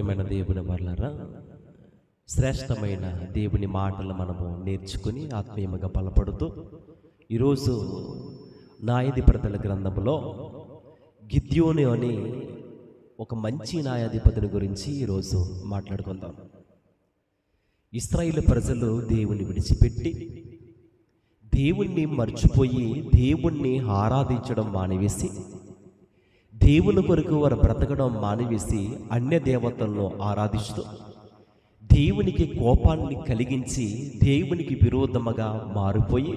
ప్రియమైన దేవుని వాళ్ళారా, శ్రేష్టమైన దేవుని మాటలు మనము నేర్చుకుని ఆత్మీయంగా బలపడుతూ ఈరోజు న్యాయాధిపతుల గ్రంథంలో గిద్యోను అని ఒక మంచి న్యాయాధిపతిని గురించి ఈరోజు మాట్లాడుకుందాం. ఇశ్రాయేలు ప్రజలు దేవుని విడిచిపెట్టి దేవుణ్ణి మర్చిపోయి దేవుణ్ణి ఆరాధించడం మానివేసి, దేవుని కొరకు వారు బ్రతకడం మానివేసి అన్య దేవతలను ఆరాధిస్తూ దేవునికి కోపాన్ని కలిగించి దేవునికి విరోధముగా మారిపోయి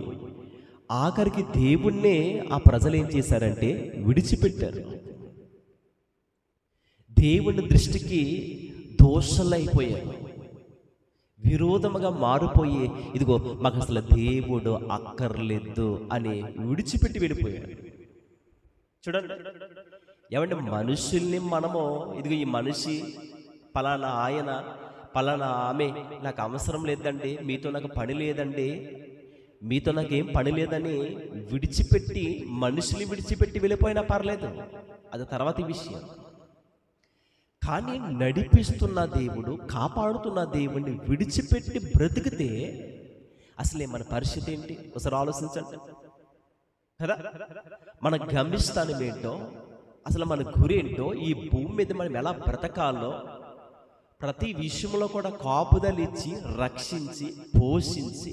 ఆఖరికి దేవుణ్ణే ఆ ప్రజలు ఏం చేశారంటే విడిచిపెట్టారు. దేవుని దృష్టికి దోషులైపోయారు, విరోధముగా మారిపోయి ఇదిగో మాకు అసలు దేవుడు అక్కర్లేదు అని విడిచిపెట్టి వెళ్ళిపోయారు. చూడండి, ఏమంటే మనుషుల్ని మనము ఇదిగో ఈ మనిషి పలానా ఆయన పలానా ఆమె నాకు అవసరం లేదండి, మీతో నాకు పని లేదండి, మీతో నాకేం పని లేదని విడిచిపెట్టి మనుషుల్ని విడిచిపెట్టి వెళ్ళిపోయినా పర్లేదు, అది తర్వాత విషయం. కానీ నడిపిస్తున్న దేవుడు, కాపాడుతున్న దేవుడిని విడిచిపెట్టి బ్రతికితే అసలే మన పరిస్థితి ఏంటి ఒకసారి ఆలోచించండి కదా. మన గమ్యస్థానం ఏంటో, అసలు మన గురి ఏంటో, ఈ భూమి మీద మనం ఎలా బ్రతకాలో ప్రతి విషయంలో కూడా కాపుదలు ఇచ్చి రక్షించి పోషించి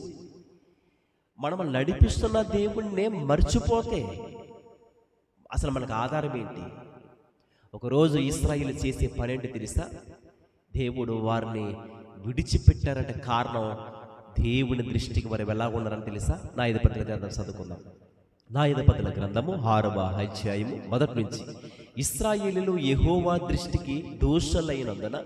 మనం నడిపిస్తున్న దేవుణ్ణే మర్చిపోతే అసలు మనకు ఆధారం ఏంటి? ఒకరోజు ఇశ్రాయేలు చేసే పని ఏంటి తెలుసా? దేవుడు వారిని విడిచిపెట్టారంటే కారణం దేవుని దృష్టికి వారు ఎలా ఉన్నారని తెలుసా? న్యాయాధిపతుల గ్రంథం చదువుకుందాం. న్యాయాధిపతుల గ్రంథము 6వ అధ్యాయము 1 నుంచి. ఇశ్రాయేలీయులు యెహోవా దృష్టికి దోషులైనందున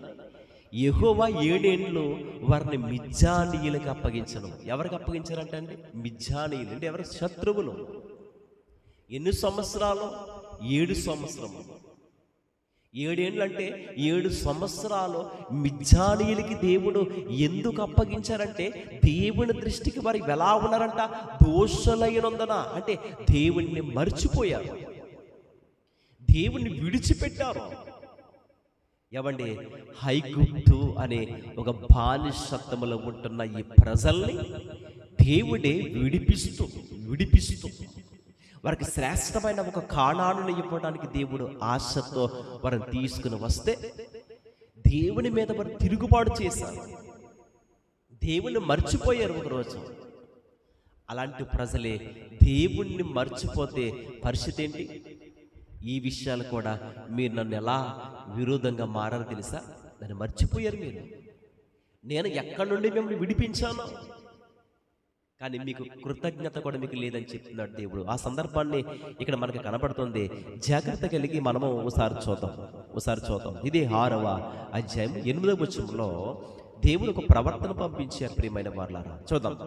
యెహోవా 7 ఏండ్లు వారిని మిద్యానీయులకు అప్పగించను. ఎవరికి అప్పగించారంటే అండి? మిద్యానీయులు అంటే ఎవరు? శత్రువులు. ఎన్ని సంవత్సరాలు? 7 సంవత్సరములు. 7 ఏండ్లు అంటే 7 సంవత్సరాలు మిద్యానీయులకి దేవుడు ఎందుకు అప్పగించారంటే దేవుని దృష్టికి వారు ఎలా ఉన్నారంట? దోషులైనందున, అంటే దేవుణ్ణి మర్చిపోయారు, దేవుణ్ణి విడిచిపెట్టారు. ఏమండి, ఐగుప్తు అనే ఒక బానిసత్వములో ఉంటున్న ఈ ప్రజల్ని దేవుడే విడిపిస్తూ వారికి శ్రేష్టమైన ఒక కానానుని ఇవ్వడానికి దేవుడు ఆశతో వారిని తీసుకుని వస్తే దేవుని మీద వారు తిరుగుబాటు చేశారు, దేవుణ్ణి మర్చిపోయారు ఒకరోజు. అలాంటి ప్రజలే దేవుణ్ణి మర్చిపోతే పరిస్థితి ఏంటి? ఈ విషయాలు కూడా మీరు నన్ను ఎలా విరోధంగా మారారు తెలుసా? నన్ను మర్చిపోయారు మీరు. నేను ఎక్కడి నుండి మిమ్మల్ని విడిపించాను, కానీ మీకు కృతజ్ఞత కూడా మీకు లేదని చెప్తున్నాడు దేవుడు. ఆ సందర్భాన్ని ఇక్కడ మనకు కనబడుతుంది. జాగ్రత్త కలిగి మనము ఒకసారి చూద్దాం. ఇది 6వ అధ్యాయం 8వ వచనంలో దేవుడు ఒక ప్రవర్తన పంపించారు. ప్రియమైన వారలారా, చూద్దాం.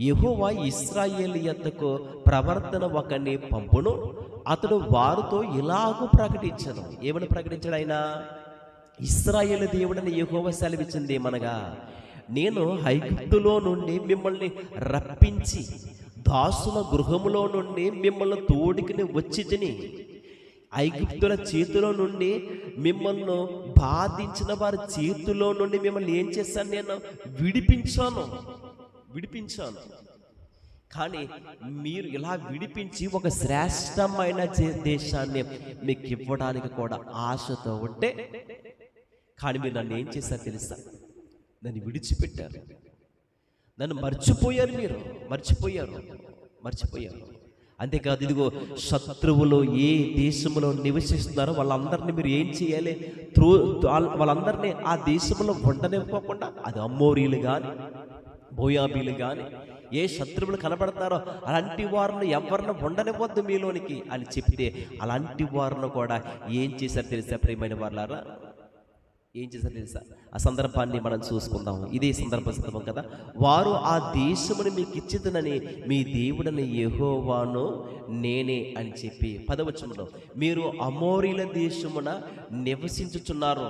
యెహోవా ఇశ్రాయేలు యొద్దకు ప్రవర్తన ఒకని పంపును, అతడు వారితో ఇలాగూ ప్రకటించను. ఏమని ప్రకటించాడు ఆయన? ఇశ్రాయేలు దేవుడని యెహోవా సెలవిచ్చింది ఏమనగా, నేను ఐగుప్తులో నుండి మిమ్మల్ని రప్పించి దాసుల గృహములో నుండి మిమ్మల్ని తోడుకుని వచ్చితిని. ఐగుప్తుల చేతిలో నుండి మిమ్మల్ని బాధించిన వారి చేతిలో నుండి మిమ్మల్ని ఏం చేశాను? నేను విడిపించాను. కానీ మీరు ఇలా విడిపించి ఒక శ్రేష్టమైన దేశాన్ని మీకు ఇవ్వడానికి కూడా ఆశతో ఉంటే, కానీ మీరు నన్ను ఏం చేశారు తెలుసా? నన్ను విడిచిపెట్టారు, నన్ను మర్చిపోయారు. మీరు మర్చిపోయారు. అంతేకాదు, ఇదిగో శత్రువులు ఏ దేశంలో నివసిస్తున్నారో వాళ్ళందరినీ మీరు ఏం చేయాలి? వాళ్ళందరినీ ఆ దేశంలో ఉండనివ్వకుండా, అది అమ్మోరీలు కానీ మోయాబీలు కానీ ఏ శత్రువులు కనబడతారో అలాంటి వారిని ఎవరిని ఉండనివ్వద్దు మీలోనికి అని చెప్తే, అలాంటి వారిని కూడా ఏం చేశారు తెలుసా? ప్రియమైన వారలారా, ఏం చేశారు తెలుసా? ఆ సందర్భాన్ని మనం చూసుకుందాం. ఇదే సందర్భం కదా. వారు ఆ దేశమును మీకు ఇచ్చిదనని మీ దేవుడని యెహోవాను నేనే అని చెప్పి 10వ వచనంలో మీరు అమోరీల దేశమున నివసించుచున్నారు,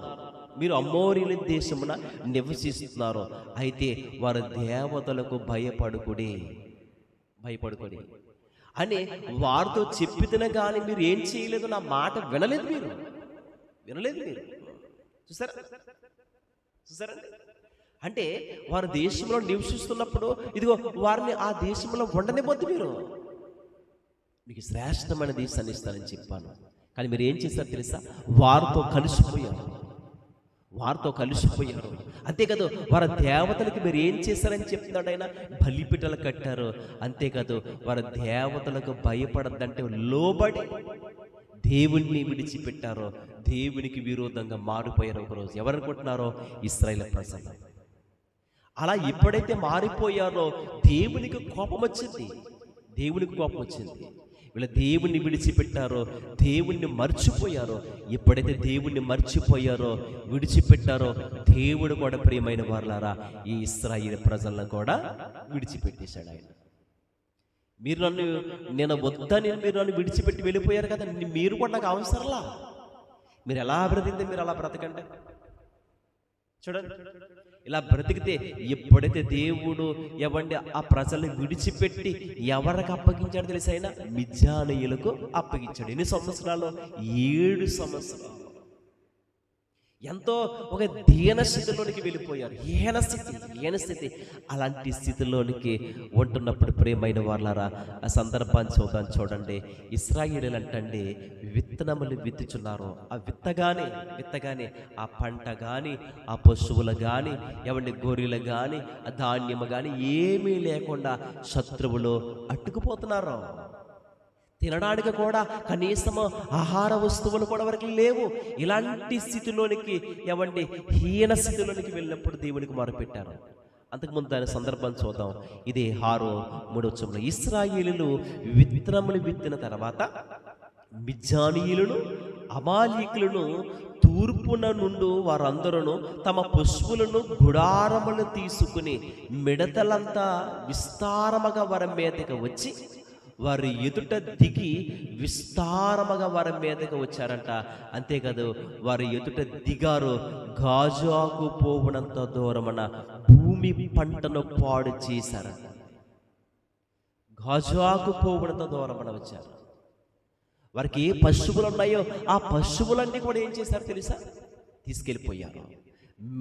మీరు అమోరీల దేశమున నివసిస్తున్నారు, అయితే వారి దేవతలకు భయపడుకుడి అని వారితో చెప్పితేనే కానీ మీరు ఏం చేయలేదు, నా మాట వినలేదు మీరు. చూసారా చూసారండి. అంటే వారు దేశంలో నివసిస్తున్నప్పుడు ఇదిగో వారిని ఆ దేశంలో ఉండనివ్వద్దు. మీరు మీకు శ్రేష్టమైన దేశాన్ని ఇస్తానని చెప్పాను, కానీ మీరు ఏం చేశారు తెలుసా? వారితో కలిసిపోయారు. అంతేకాదు వారి దేవతలకు మీరు ఏం చేశారని చెప్తున్నాడు ఆయన. బలిపీఠాలు కట్టారు. అంతేకాదు వారి దేవతలకు భయపడద్దంటే లోబడి దేవుణ్ణి విడిచిపెట్టారో, దేవునికి విరోధంగా మారిపోయారు. ఒకరోజు ఎవరనుకుంటున్నారో? ఇశ్రాయేలు ప్రజలు. అలా ఎప్పుడైతే మారిపోయారో దేవునికి కోపం వచ్చింది. వీళ్ళ దేవుణ్ణి విడిచిపెట్టారో, దేవుణ్ణి మర్చిపోయారో. ఎప్పుడైతే దేవుణ్ణి మర్చిపోయారో, విడిచిపెట్టారో, దేవుడు కూడా ప్రియమైన వారలారా ఈ ఇశ్రాయేలు ప్రజలను కూడా విడిచిపెట్టేశాడు ఆయన. నేను వద్దని మీరు నన్ను విడిచిపెట్టి వెళ్ళిపోయారు కదా, మీరు కూడా నాకు అవసరంలా. మీరు ఎలా బ్రతికితే మీరు అలా బ్రతకండి. చూడండి, ఇలా బ్రతికితే ఎప్పుడైతే దేవుడు ఆ ప్రజల్ని విడిచిపెట్టి ఎవరికి అప్పగించాడు తెలుసా? ఆయన మిద్యానీయులకు అప్పగించాడు. ఎన్ని సంవత్సరాలు? 7 సంవత్సరాలు. ఎంతో ఒక దీన స్థితిలోనికి వెళ్ళిపోయారు. హీన స్థితి. అలాంటి స్థితిలోనికి ఉంటున్నప్పుడు ప్రియమైన వాళ్ళారా ఆ సందర్భాన్ని చూడండి. ఇశ్రాయేలీయులు అంటండి విత్తనములు విత్తుచున్నారు. ఆ విత్తగానే ఆ పంట కానీ, ఆ పశువులు కానీ, గొర్రెలు కానీ, ఆ ధాన్యము కానీ ఏమీ లేకుండా శత్రువులు అట్టుకుపోతున్నారు. తినడానికి కూడా కనీసము ఆహార వస్తువులు కూడా వరకు లేవు. ఇలాంటి స్థితిలోనికి హీన స్థితిలోనికి వెళ్ళినప్పుడు దేవునికి మొరపెట్టారు. అంతకుముందు దాని సందర్భం చూద్దాం. ఇదే 6:3 ఇశ్రాయేలీయులు విత్తనములు విత్తిన తర్వాత మిద్యానీయులను, అమాలేకీయులను తూర్పున నుండి వారందరూ తమ పశువులను, గుడారములు తీసుకుని మిడతలంతా విస్తారముగా వారి మీదకి వచ్చి వారి ఎదుట దిగి విస్తారముగా వారి మీదకి వచ్చారంట. అంతేకాదు వారి ఎదుట దిగారు. గాజాకు పోవునంత దూరమున భూమి పంటను పాడు చేశారంట. గాజాకు పోవునంత దూరమున వచ్చారు. వారికి ఏ పశువులు ఉన్నాయో ఆ పశువులన్నీ కూడా ఏం చేశారు తెలుసా? తీసుకెళ్ళిపోయారు.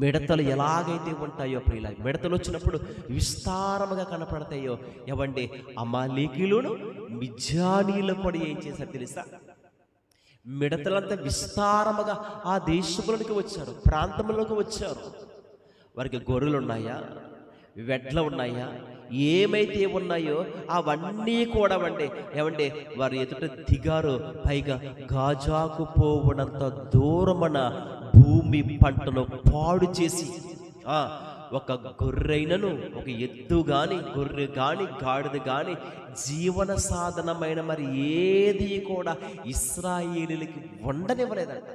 మిడతలు ఎలాగైతే ఉంటాయో ప్రియుల, మిడతలు వచ్చినప్పుడు విస్తారముగా కనపడతాయో అమాలేకీయులను, మిద్యానీయులు కూడా ఏం చేశారు తెలుసా? మిడతలంతా విస్తారముగా ఆ దేశంలోకి వచ్చారు, ప్రాంతంలోకి వచ్చారు. వారికి గొర్రెలు ఉన్నాయా, వెడ్లు ఉన్నాయా, ఏమైతే ఉన్నాయో అవన్నీ కూడా వారి ఎదుట దిగారు. పైగా గాజాకు పోవడంత దూరమున భూమి పంటను పాడు చేసి ఒక గొర్రెనను, ఒక ఎద్దు గాని, గొర్రె గాని, గాడిద గాని, జీవన సాధనమైన మరి ఏది కూడా ఇశ్రాయేలీయులకి ఉండనివ్వలేదంట.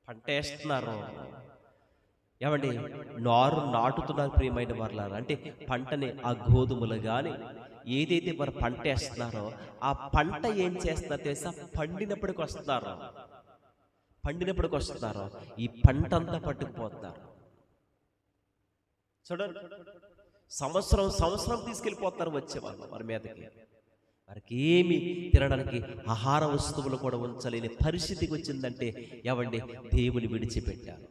పంట వేస్తున్నారు, నారు నాటుతున్నారు ప్రియమైన వారలారా. అంటే పంటని ఆ గోధుమలు కానీ ఏదైతే మరి పంట వేస్తున్నారో ఆ పంట ఏం చేస్తున్నారు తెలుసా? పండినప్పటికి వస్తున్నారు ఈ పంట అంతా పట్టుకుపోతున్నారు. చూడండి, సంవత్సరం తీసుకెళ్ళిపోతున్నారు వచ్చేవాళ్ళు వారి మీదకి. వారికి ఏమి తినడానికి ఆహార వస్తువులు కూడా ఉంచలేని పరిస్థితికి వచ్చిందంటే దేవుని విడిచిపెట్టారు.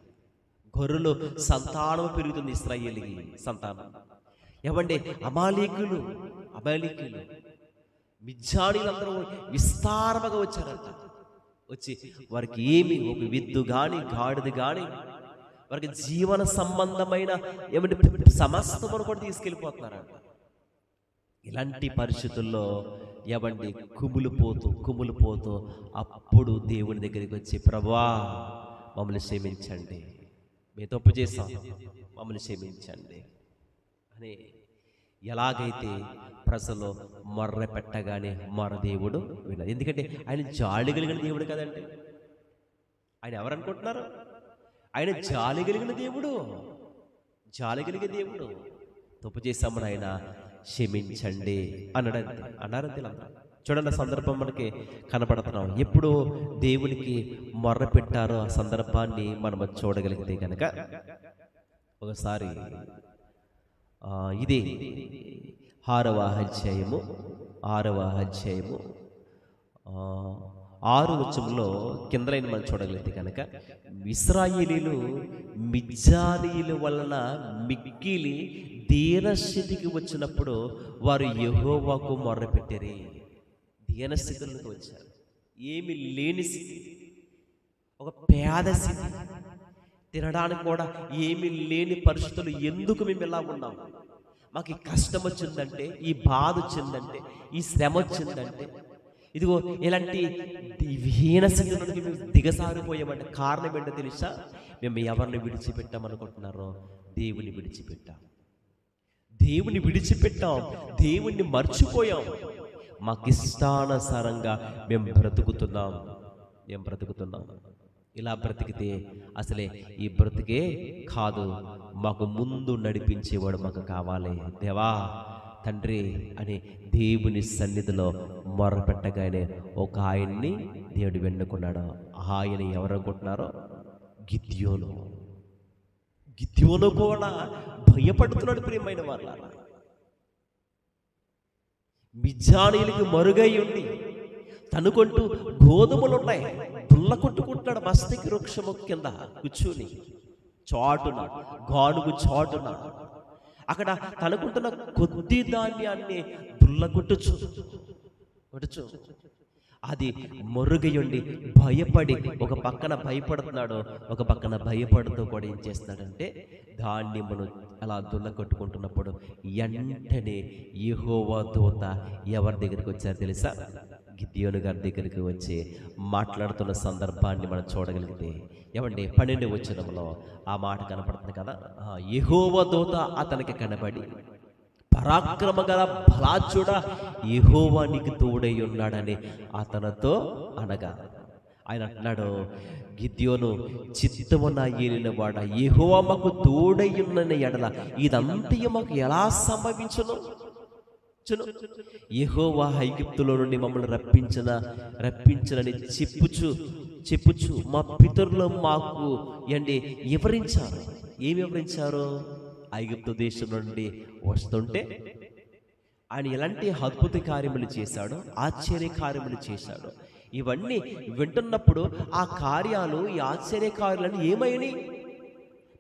గొర్రెలు సంతానం పెరుగుతుంది, ఇశ్రాయేలీకి సంతానం. అమాలేకీయులు, మిద్యానీయులందరూ విస్తారముగా వచ్చారంట. వచ్చి వారికి ఏమి ఒక విద్దు గాని, గాడిద గాని, వారికి జీవన సంబంధమైన సమస్తమును కూడా తీసుకెళ్ళిపోతున్నారంట. ఇలాంటి పరిస్థితుల్లో కుమిలిపోతూ అప్పుడు దేవుని దగ్గరికి వచ్చి, ప్రభువా మమ్మల్ని క్షమించండి, మేము తప్పు చేశాం, మమ్మల్ని క్షమించండి అని ఎలాగైతే ప్రజలు మొర్ర పెట్టగానే మన దేవుడు వినదు. ఎందుకంటే ఆయన జాలి కలిగిన దేవుడు కదండి. ఆయన ఎవరనుకుంటున్నారు? ఆయన జాలి కలిగిన దేవుడు, జాలి కలిగే దేవుడు. తప్పు చేశామని ఆయన క్షమించండి అన్నారంతే. చూడండి, సందర్భం మనకి కనపడుతున్నాం. ఎప్పుడు దేవునికి మొర్ర పెట్టారో ఆ సందర్భాన్ని మనం చూడగలిగితే కనుక ఒకసారి ఇదే 6వ అధ్యాయము 6 వచనంలో కింద లైన్ మనం చూడగలిగితే కనుక, ఇశ్రాయేలీలు మిద్యానీయుల వలన మిక్కిలి దీనస్థితికి వచ్చినప్పుడు వారు యెహోవాకు మొర్రపెట్టిరి. దీనస్థితిలోకి వచ్చారు. ఏమి లేని స్థితి, ఒక పేద స్థితి, తినడానికి కూడా ఏమీ లేని పరిస్థితులు. ఎందుకు మేము ఇలా ఉన్నాం? మాకు ఈ కష్టం వచ్చిందంటే, ఈ బాధ వచ్చిందంటే, ఈ శ్రమ వచ్చిందంటే, ఇదిగో ఇలాంటి హీన స్థితి నుండి మేము దిగసారిపోయామంటే కారణం ఏంటో తెలుసా? మేము ఎవరిని విడిచిపెట్టామనుకుంటున్నారో దేవుని విడిచిపెట్టాం. దేవుని విడిచిపెట్టాం, దేవుణ్ణి మర్చిపోయాం. మాకు ఇష్టానుసారంగా మేము బ్రతుకుతున్నాం. ఇలా బ్రతికితే అసలే ఈ బ్రతికే కాదు, మాకు ముందు నడిపించేవాడు మాకు కావాలి. దేవా, తండ్రి అని దేవుని సన్నిధిలో మొరపెట్టగానే ఒక ఆయన్ని దేవుడు వెన్నుకున్నాడు. ఆయన ఎవరు అనుకుంటున్నారో? గిద్యోను కూడా భయపడుతున్నాడు. ప్రియమైన వాళ్ళారా, మిద్యానీయులకి మరుగై ఉండి తనుకుంటూ గోధుమలున్నాయి దుల్ల కొట్టుకుంటున్నాడు. మస్తకి వృక్షము కింద కూర్చుని చాటున, గానుగు చాటున అక్కడ తనుకుంటున్న కొద్ది ధాన్యాన్ని దుల్ల కొట్టుచు అది మరుగయుండి భయపడి ఒక పక్కన భయపడుతున్నాడు, ఒక పక్కన భయపడుతూ కూడా ఏం చేస్తున్నాడంటే ధాన్యమును అలా దుల్ల కొట్టుకుంటున్నప్పుడు వెంటనే యెహోవా దూత ఎవరి దగ్గరికి వచ్చారు తెలుసా? గిద్యోను గారి దగ్గరికి వచ్చి మాట్లాడుతున్న సందర్భాన్ని మనం చూడగలిగితే, ఏమండి 12వ వచనంలో ఆ మాట కనపడుతుంది కదా. యెహోవా దూత అతనికి కనబడి, పరాక్రమ గల బలాఢ్యుడా, యెహోవా నీకు తోడై ఉన్నాడని అతనితో అనగా, ఆయన అంటున్నాడు, గిద్యోను చిత్తమున ఏలినవాడ, యెహోవా మాకు తోడై ఉన్నని ఎడల ఇదంతా మాకు ఎలా సంభవించును? యెహోవా ఐగుప్తులో నుండి మమ్మల్ని రప్పించనని చెప్పుచు మా పితరులు మాకు వివరించారు. ఏమి వివరించారు? ఐగుప్తు దేశం నుండి వస్తుంటే ఆయన ఎలాంటి అద్భుత కార్యములు చేశాడు, ఆశ్చర్య కార్యములు చేశాడు. ఇవన్నీ వింటున్నప్పుడు ఆ కార్యాలు, ఈ ఆశ్చర్య కార్యాలను ఏమైనాయి?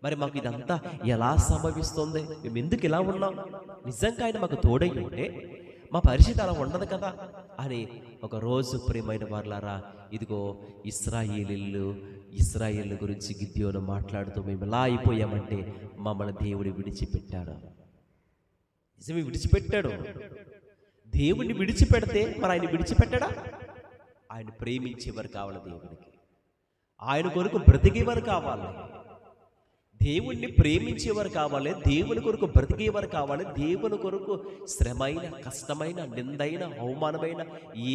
మరి మాకు ఇదంతా ఎలా సంభవిస్తుంది? మేము ఎందుకు ఇలా ఉన్నాం? నిజంగా ఆయన మాకు తోడై ఉంటే మా పరిస్థితి అలా ఉండదు కదా అని ఒకరోజు ప్రియమైన వారలారా, ఇదిగో ఇశ్రాయేలు గురించి గిద్యోను మాట్లాడుతూ, మేము ఎలా అయిపోయామంటే మమ్మల్ని దేవుడు విడిచిపెట్టాడు. నిజమే, విడిచిపెట్టాడు. దేవుడిని విడిచిపెడితే మరి ఆయన విడిచిపెట్టాడా? ఆయన ప్రేమించేవారు కావాలి, దేవుడికి ఆయన కొరకు బ్రతికేవారు కావాలి, దేవుణ్ణి ప్రేమించేవారు కావాలి, దేవుని కొరకు బ్రతికేవారు కావాలి. దేవుని కొరకు శ్రమైన, కష్టమైన, నిందైన, అవమానమైన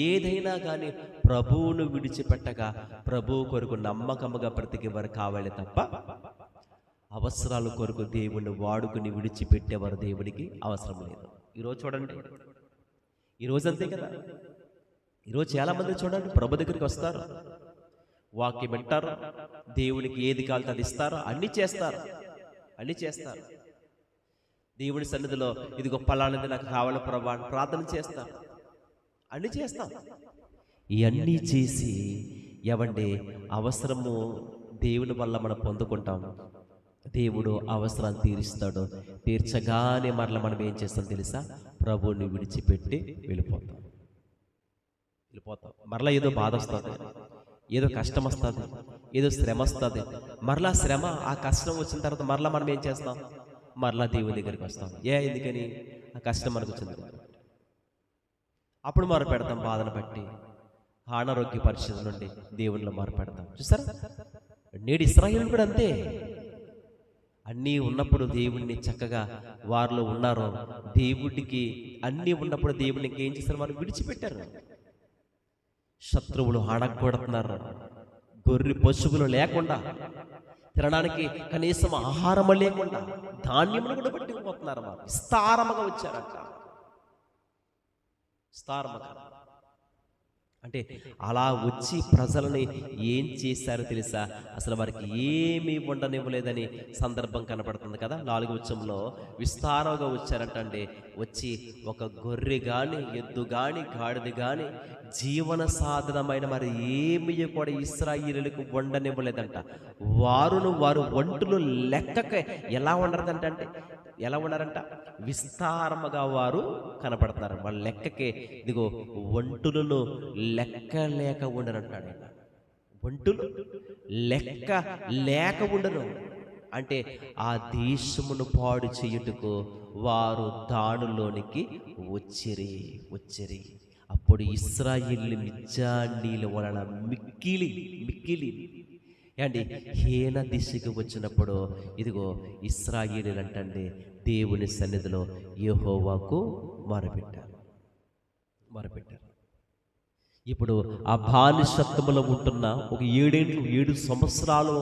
ఏదైనా కానీ ప్రభువును విడిచిపెట్టగా ప్రభువు కొరకు నమ్మకముగా బ్రతికేవారు కావాలి తప్ప అవసరాల కొరకు దేవుణ్ణి వాడుకుని విడిచిపెట్టేవారు దేవుడికి అవసరం లేదు. ఈరోజు చూడండి, ఈరోజు అంతే కదా. ఈరోజు చాలామంది చూడండి, ప్రభు దగ్గరికి వస్తారు, వాక్యం వింటారు, దేవునికి ఏది కావాలో అది ఇస్తారు, అన్నీ చేస్తారు. దేవుని సన్నిధిలో ఇదిగో పలానది నాకు కావాలి ప్రభా అని ప్రార్థన చేస్తారు, అన్నీ చేస్తాం. ఇవన్నీ చేసి ఏవండి అవసరము దేవుని వల్ల మనం పొందుకుంటాం. దేవుడు అవసరాన్ని తీరుస్తాడు. తీర్చగానే మరలా మనం ఏం చేస్తాం తెలుసా? ప్రభువుని విడిచిపెట్టి వెళ్ళిపోతాం. మరలా ఏదో బాధ వస్తుంది, ఏదో కష్టం వస్తుంది, ఏదో శ్రమ వస్తుంది. మరలా శ్రమ, ఆ కష్టం వచ్చిన తర్వాత మరలా మనం ఏం చేస్తాం? మరలా దేవుని దగ్గరికి వస్తాం. ఎందుకని? ఆ కష్టం మనకు వచ్చింది. అప్పుడు మొర పెడతాం, బాధను బట్టి, అనారోగ్య పరిస్థితుల నుండి దేవునిలో మొర పెడతాం. చూసారా, నేడు ఇశ్రాయేలు కూడా అంతే. అన్నీ ఉన్నప్పుడు దేవుణ్ణి చక్కగా వారిలో ఉన్నారు. దేవుడికి అన్నీ ఉన్నప్పుడు దేవునికి ఏం చేస్తారు? వారు విడిచిపెట్టారు. శత్రువులు అడగొడుతున్నారు. గొర్రె పశువులు లేకుండా, తినడానికి కనీసం ఆహారం లేకుండా, ధాన్యములు కూడా పట్టుకుపోతున్నారు. వారు విస్తారముగా వచ్చారంట. విస్తారముగా అంటే అలా వచ్చి ప్రజలని ఏం చేశారో తెలుసా? అసలు వారికి ఏమీ ఉండనివ్వలేదని సందర్భం కనపడుతుంది కదా. 4వ వచనంలో విస్తారంగా వచ్చారంటండి. వచ్చి ఒక గొర్రె గాని, ఎద్దు గాని, గాడిద గాని, జీవన సాధనమైన మరి ఏమీ కూడా ఇశ్రాయేలీయులకు ఉండనివ్వలేదంట. వారు ఒంటులు లెక్కక ఎలా ఉన్నారంట విస్తారముగా వారు కనపడతారు. వాళ్ళ లెక్కకే ఇదిగో ఒంటులను లెక్క లేక ఉండనంటాడు ఆయన. ఒంటులు లెక్క లేక ఉండను అంటే ఆ దేశమును పాడు చేయుటకు వారు దానిలోనికి వచ్చిరి. అప్పుడు ఇశ్రాయేలు మిజ్జానీల వలన మిక్కిలి అండి హీన దిశకు వచ్చినప్పుడు ఇదిగో ఇశ్రాయేలీయులు అంటండి దేవుని సన్నిధిలో యెహోవాకు మొరపెట్టారు. ఇప్పుడు ఆ బానిసత్వములో ఉంటున్న ఒక 7 సంవత్సరాలు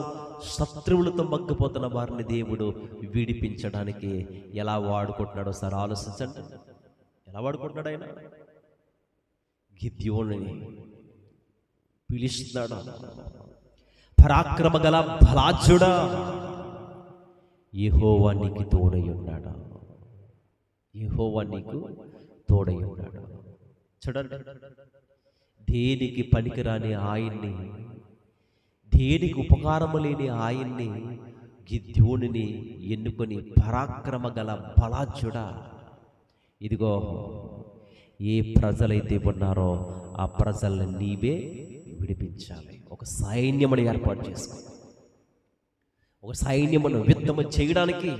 శత్రువులతో మగ్గిపోతున్న వారిని దేవుడు విడిపించడానికి ఎలా వాడుకుంటున్నాడో సార్ ఆలోచించండి. ఎలా వాడుకుంటున్నాడు ఆయన? గిద్యోనుని పిలుస్తున్నాడు. పరాక్రమ గల బలాఢ్యుడా, యెహోవా నీకు తోడై ఉన్నాడు. చూడండి, దేనికి పనికిరాని ఆయన్ని, దేనికి ఉపకారము లేని ఆయన్ని గిద్యోనుని ఎన్నుకొని పరాక్రమ గల బలాఢ్యుడా, ఇదిగో ఏ ప్రజలైతే ఉన్నారో ఆ ప్రజల్ని నీవే విడిపించాలి. ఒక సైన్యమును ఏర్పాటు చేసుకో. ఒక సైన్యమును యుద్ధము చేయడానికి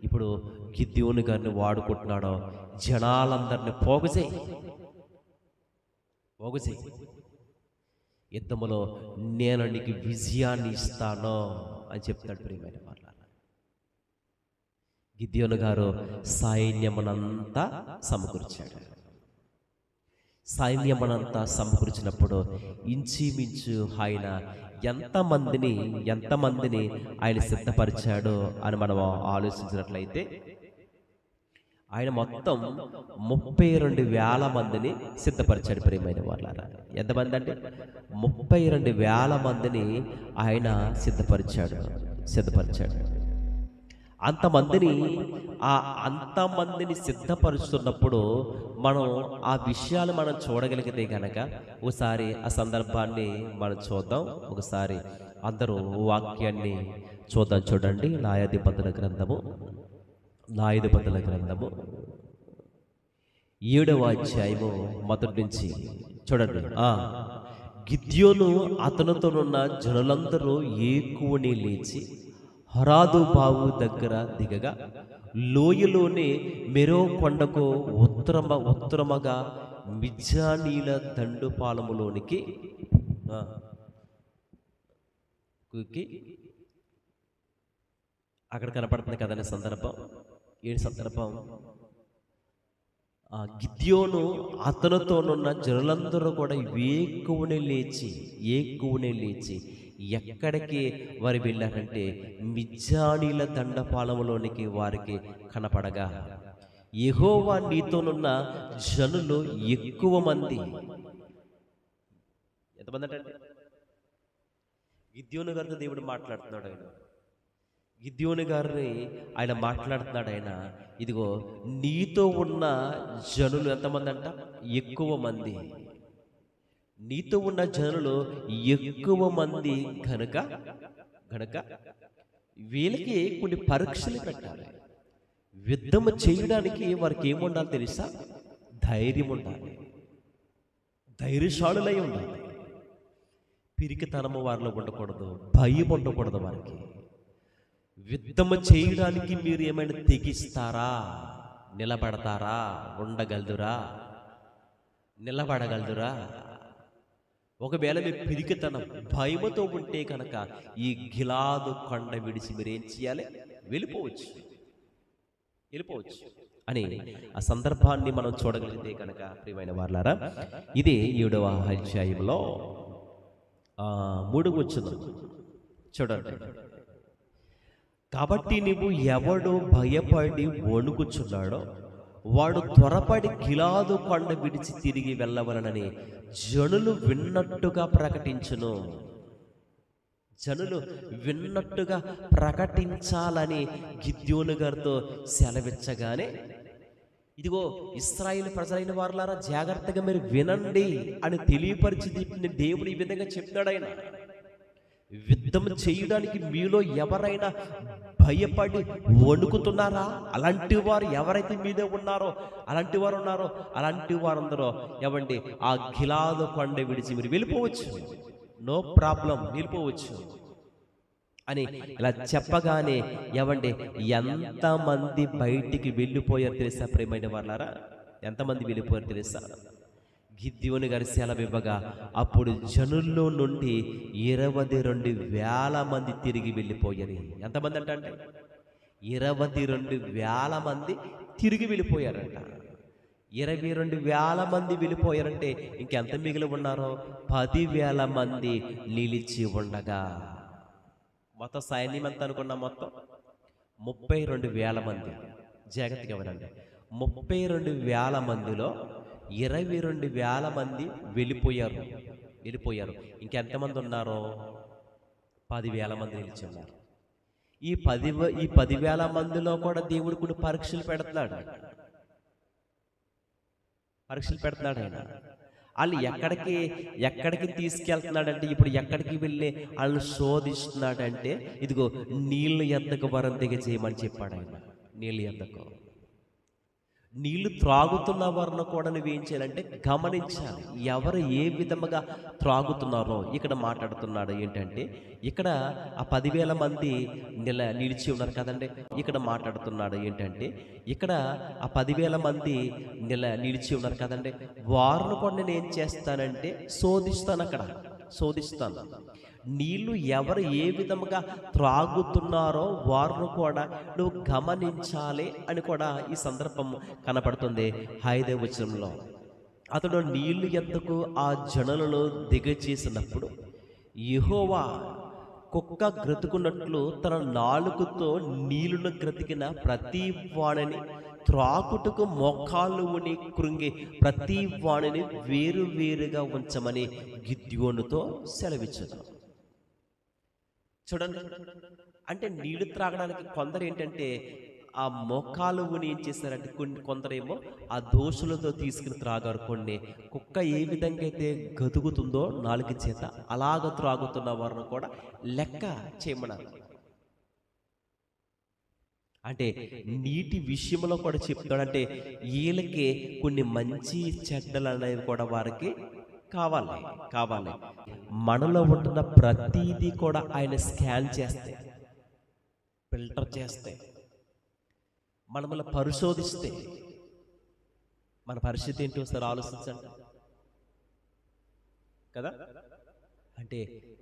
ఇప్పుడు గిద్యోను గారిని వాడుకుంటున్నాడో. జనాలందరినీ పోగుచేయి, యుద్ధములో నేను నీకు విజయాన్ని ఇస్తాను అని చెప్తాడు. ప్రియమైన వాళ్ళ గిద్యోను గారు సైన్యమునంతా సమకూర్చినప్పుడు ఇంచుమించు ఆయన ఎంతమందిని ఆయన సిద్ధపరిచాడో అని మనం ఆలోచించినట్లయితే ఆయన మొత్తం 32,000 మందిని సిద్ధపరిచాడు. ప్రియమైన వాళ్ళారా, ఎంతమంది అంటే 32,000 మందిని ఆయన సిద్ధపరిచాడు. అంతమందిని సిద్ధపరుస్తున్నప్పుడు మనం ఆ విషయాలు మనం చూడగలిగితే కనుక ఒకసారి ఆ సందర్భాన్ని మనం చూద్దాం. ఒకసారి అందరూ వాక్యాన్ని చూద్దాం. చూడండి, న్యాయాధిపతుల గ్రంథము 7వ అధ్యాయము మొదటి నుంచి చూడండి. గిద్యోను అతనితోనున్న జనులందరూ ఏకువని లేచి హరాదు బావు దగ్గర దిగగా లోయలోనే మెరో కొండకు ఉత్తరముగా మిజ్జానీల దండుపాలములోనికి అక్కడ కనపడుతుంది కదండి సందర్భం. ఏంటి సందర్భం? గిద్యోను అతనితోనున్న జనులందరూ కూడా ఏకువనే లేచి ఎక్కడికి వారు వెళ్ళారంటే మిజ్జానీల దండపాలములోనికి వారికి కనపడగా, యెహోవా నీతోనున్న జనులు ఎక్కువ మంది. ఎంతమంది అంటే గిద్యోను గారితో దేవుడు మాట్లాడుతున్నాడు. గిద్యోను గారిని ఆయన మాట్లాడుతున్నాడు. ఆయన ఇదిగో నీతో ఉన్న జనులు ఎంతమంది అంట? ఎక్కువ మంది. నీతో ఉన్న జనులు ఎక్కువ మంది గనుక వీళ్ళకి కొన్ని పరీక్షలు పెట్టాలి. యుద్ధము చేయడానికి వారికి ఏముండాలి తెలుసా? ధైర్యం ఉండాలి, ధైర్యశాలులై ఉండాలి. పిరికితనము వారిలో ఉండకూడదు, భయం ఉండకూడదు. వారికి యుద్ధము చేయడానికి మీరు ఏమైనా తెగిస్తారా? నిలబడతారా? నిలబడగలదురా? ఒకవేళ మీ పిరికితనం భయముతో ఉంటే కనుక ఈ గిలాదు కొండ విడిచి మీరేం చేయాలి? వెళ్ళిపోవచ్చు అని ఆ సందర్భాన్ని మనం చూడగలిగితే కనుక ప్రియమైన వారలారా, ఇది 7వ అధ్యాయంలో 3వ వచనం చూడండి. కాబట్టి నీవు ఎవడు భయపడి వణుకుచున్నాడో వాడు త్వరపడి గిలాదు కొండ విడిచి తిరిగి వెళ్ళవలనని జనులు విన్నట్టుగా ప్రకటించును. జనులు విన్నట్టుగా ప్రకటించాలని గిద్యోను గారితో సెలవిచ్చగానే, ఇదిగో ఇశ్రాయేలు ప్రజలైన వారులారా, జాగ్రత్తగా మీరు వినండి అని తెలియపరిచి దేవుడు ఈ విధంగా చెప్తాడు. ఆయన యుద్ధం చేయడానికి మీలో ఎవరైనా భయపడి వణుకుతున్నారా? అలాంటి వారు ఎవరైతే మీదే ఉన్నారో, అలాంటి వారందరూ ఏమండి ఆ గిలాదు కొండ విడిచి మీరు వెళ్ళిపోవచ్చు, నో ప్రాబ్లం, వెళ్ళిపోవచ్చు అని ఇలా చెప్పగానే ఏమండి ఎంతమంది బయటికి వెళ్ళిపోయారు తెలుసా ప్రియమైన వాళ్ళారా? ఎంతమంది వెళ్ళిపోయారు తెలుసా? గిద్యోను గారి సెలవు ఇవ్వగా అప్పుడు జనుల్లో నుండి 22,000 మంది తిరిగి వెళ్ళిపోయారు. ఎంతమంది అంటే 22,000 మంది తిరిగి వెళ్ళిపోయారంట. 22,000 మంది వెళ్ళిపోయారంటే ఇంకెంత మిగిలి ఉన్నారో 10,000 మంది నిలిచి ఉండగా, మొత్తం సైన్యం ఎంత అనుకున్నాం? మొత్తం 32,000 మంది. జాగ్రత్తగా వినండి, 32,000 మందిలో 22,000 మంది వెళ్ళిపోయారు. ఇంకెంతమంది ఉన్నారో 10,000 మంది నిలిచి ఉన్నారు. ఈ 10,000 మందిలో కూడా దేవుడు కొన్ని పరీక్షలు పెడుతున్నాడు. ఆయన వాళ్ళు ఎక్కడికి తీసుకెళ్తున్నాడంటే, ఇప్పుడు ఎక్కడికి వెళ్ళి వాళ్ళని శోధిస్తున్నాడంటే, ఇదిగో నీళ్ళు ఎద్దకు వరం దిగ చేయమని చెప్పాడు ఆయన. నీళ్ళు ఎద్దకు, నీళ్లు త్రాగుతున్న వారిని కూడా నువ్వేం చేయాలంటే గమనించాలి, ఎవరు ఏ విధముగా త్రాగుతున్నారో. ఇక్కడ మాట్లాడుతున్నాడు ఏంటంటే, ఇక్కడ ఆ 10,000 మంది నిలిచి ఉన్నారు కదండి. ఇక్కడ మాట్లాడుతున్నాడు ఏంటంటే, ఇక్కడ ఆ 10,000 మంది నిలిచి ఉన్నారు కదండి, వారిని కూడా నేను ఏం చేస్తానంటే శోధిస్తాను. నీళ్లు ఎవరు ఏ విధముగా త్రాగుతున్నారో వారిని కూడా నువ్వు గమనించాలి అని కూడా ఈ సందర్భం కనపడుతుంది. 5వ వచనంలో అతడు నీళ్లు ఎద్దకు ఆ జనులలో దిగచేసినప్పుడు, యెహోవా కుక్క గ్రతుకున్నట్లు తన నాలుకతో నీళ్లను గ్రతికిన ప్రతి వాణిని, త్రాకుటకు మోకాళ్ళు ఉని కృంగి ప్రతి వాణిని వేరుగా ఉంచమని గిద్యోనుతో సెలవిచ్చాడు. చూడండి, అంటే నీళ్లు త్రాగడానికి కొందరు ఏంటంటే ఆ మోకాలు ఉని ఏం చేశారంటే, కొందరేమో ఆ దోషులతో తీసుకుని త్రాగారు. కొన్ని కుక్క ఏ విధంగా అయితే గతుకుతుందో నాలుగు చేత, అలాగ త్రాగుతున్న వారిని కూడా లెక్క చేయమన్నారు. అంటే నీటి విషయంలో కూడా చెప్తాడంటే, వీళ్ళకి కొన్ని మంచి చెడ్డలు అనేవి కూడా వారికి కావాలి. మనలో ఉంటున్న ప్రతిదీ కూడా ఆయన స్కాన్ చేస్తే, ఫిల్టర్ చేస్తే, మనల్ని పరిశోధిస్తే మన పరిస్థితి ఏంటో ఒకసారి ఆలోచించండి కదా. అంటే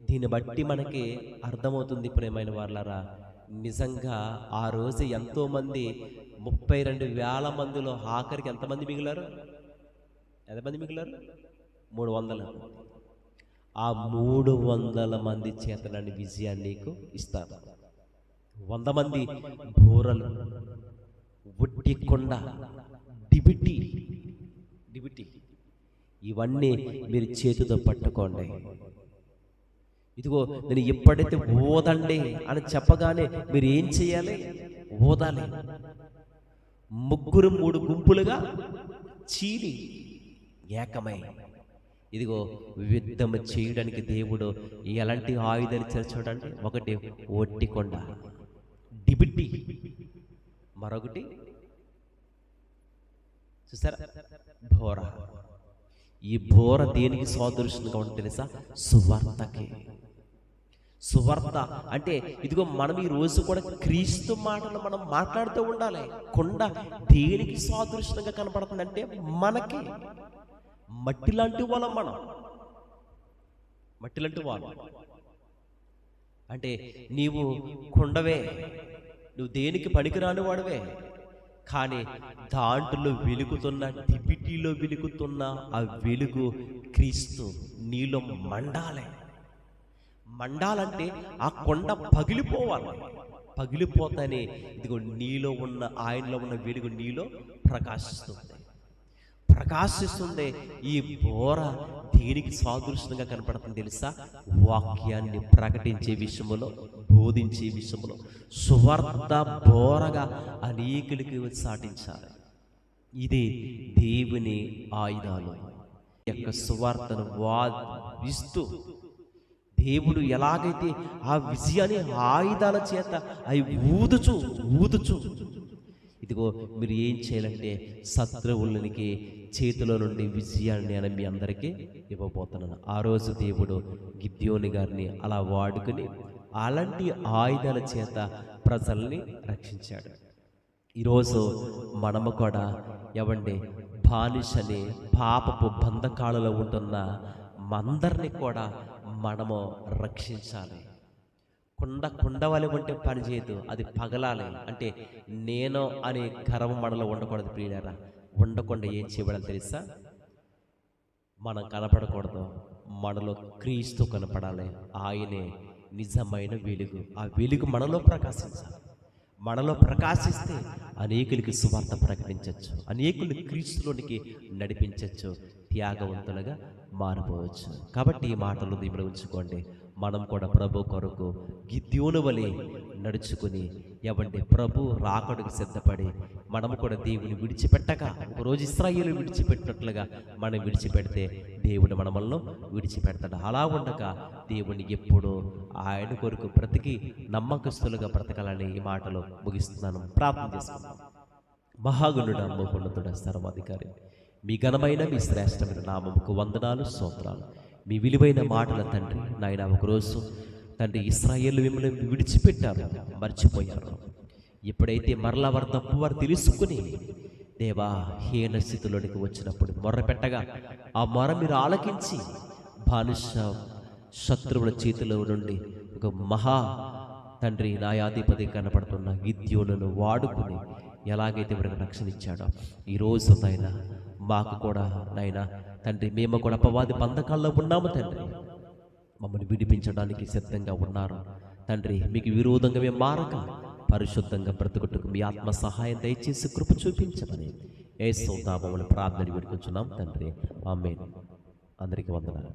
దీన్ని బట్టి మనకి అర్థమవుతుంది ప్రియమైన వాళ్ళారా, నిజంగా ఆ రోజు ఎంతో మంది 32,000 మందిలో ఆఖరికి ఎంతమంది మిగిలారు? 300. ఆ 300 మంది చేతనని విజయాన్ని నీకు ఇస్తారు. 100 మంది బోరలు, ఒట్టి కొండ, డిబిటి ఇవన్నీ మీరు చేతితో పట్టుకోండి. ఇదిగో నేను ఎప్పుడైతే ఓదండి అని చెప్పగానే మీరు ఏం చేయాలి? ఓదాలి. 3 గుంపులుగా చీలి ఏకమై, ఇదిగో యుద్ధం చేయడానికి దేవుడు ఎలాంటి ఆయుధాలు ఇచ్చారు చూడండి. ఒకటి ఒట్టి కొండ, డిబిటి, మరొకటి చూసారా బోర. ఈ బోర దేనికి సాదృశ్యంగా ఉంటుంది తెలుసా? సువార్త అంటే ఇదిగో మనం ఈ రోజు కూడా క్రీస్తు మాటలు మనం మాట్లాడుతూ ఉండాలి. కొండ దేనికి సాదృశ్యంగా కనపడుతుందంటే, మనకి మట్టి లాంటి వాళ్ళం, మట్టి లాంటి వాళ్ళు. అంటే నీవు కొండవే, నువ్వు దేనికి పనికిరాని వాడవే, కానీ దాంట్లో వెలుగుతున్న, డిబిటీలో వెలుగుతున్న ఆ వెలుగు క్రీస్తు నీలో మండాలంటే ఆ కొండ పగిలిపోవాలి. పగిలిపోతానే ఇదిగో నీలో ఉన్న ఆయనలో ఉన్న వెలుగు నీలో ప్రకాశిస్తుంది. ఈ బోర దేనికి సాదృశ్యంగా కనపడుతుంది తెలుసా? వాక్యాన్ని ప్రకటించే విషయంలో, బోధించే విషయంలో సువార్త బోరగా అనేకులకి సాటించాలి. ఇది దేవుని ఆయుధాలు. ఈ యొక్క సువార్తను వాదిస్తూ దేవుడు ఎలాగైతే ఆ విజయాన్ని ఆయుధాల చేత అవి ఊదుచు ఇదిగో మీరు ఏం చేయాలంటే శత్రువులకి చేతిలో నుండి విజయాన్ని అని మీ అందరికీ ఇవ్వబోతున్నాను. ఆ రోజు దేవుడు గిద్యోని గారిని అలా వాడుకుని అలాంటి ఆయుధాల చేత ప్రజల్ని రక్షించాడు. ఈరోజు మనము కూడా ఎవండి బానిసని పాపపు బంధకాలలో ఉంటున్న మందరిని కూడా మనము రక్షించాలి. కుండవలి ఉంటే పని చేయదు, అది పగలాలి. అంటే నేను అనే గర్వం మనలో ఉండకూడదు ప్రియులారా. ఉండకుండా ఏం చేయబడాలి తెలుసా? మనం కనపడకూడదు, మనలో క్రీస్తు కనపడాలి. ఆయనే నిజమైన వెలుగు. ఆ వెలుగు మనలో ప్రకాశించాలి. మనలో ప్రకాశిస్తే అనేకులకి సువార్త ప్రకటించవచ్చు, అనేకులు క్రీస్తులోనికి నడిపించవచ్చు, త్యాగవంతులుగా మారిపోవచ్చు. కాబట్టి ఈ మాటలు దేవుడు ఉంచుకోండి. మనం కూడా ప్రభు కొరకు గిద్యోను వలె నడుచుకుని ఎవండి ప్రభు రాకడకు సిద్ధపడి మనము కూడా దేవుని విడిచిపెట్టక ఒకరోజు ఇశ్రాయేలు విడిచిపెట్టినట్లుగా మనం విడిచిపెడితే దేవుడు మనమల్లో విడిచిపెడతాడు. అలా ఉండగా దేవుని ఎప్పుడూ ఆయన కొరకు బ్రతికి నమ్మకస్తులుగా బ్రతకాలని ఈ మాటలు ముగిస్తున్నాను. ప్రార్థన చేసుకుందాం. మహాగుణుడ మహోన్నతుడ సర్వాధికారి, మీ ఘనమైన మీ శ్రేష్టమైన నామముకు వందనాలు, స్తోత్రాలు. మీ విలువైన మాటల తండ్రి నాయన, ఒకరోజు తండ్రి ఇశ్రాయేలు మిమ్మల్ని విడిచిపెట్టారు, మర్చిపోయారు. ఎప్పుడైతే మరలా వారు తప్పు వారు తెలుసుకుని దేవా హీన స్థితిలోనికి వచ్చినప్పుడు మొర్ర పెట్టగా ఆ మొర మీరు ఆలకించి బానిస శత్రువుల చేతిలో నుండి ఒక మహా తండ్రి న్యాయాధిపతి కనపడుతున్న గిద్యోనును వాడుకుని ఎలాగైతే వారికి రక్షణ ఇచ్చాడో ఈరోజు నాయన మాకు కూడా నాయన తండ్రి మేము కూడా అపవాది బంధకాల్లో ఉన్నాము తండ్రి. మమ్మల్ని విడిపించడానికి సిద్ధంగా ఉన్నారు తండ్రి. మీకు విరోధంగా మేము మారక పరిశుద్ధంగా బ్రతుకుటకు మీ ఆత్మ సహాయం దయచేసి కృప చూపించమని యేసు నామములో ప్రార్థన వేడుకొంచున్నాం తండ్రి. ఆమేన్. అందరికీ వందనాలు.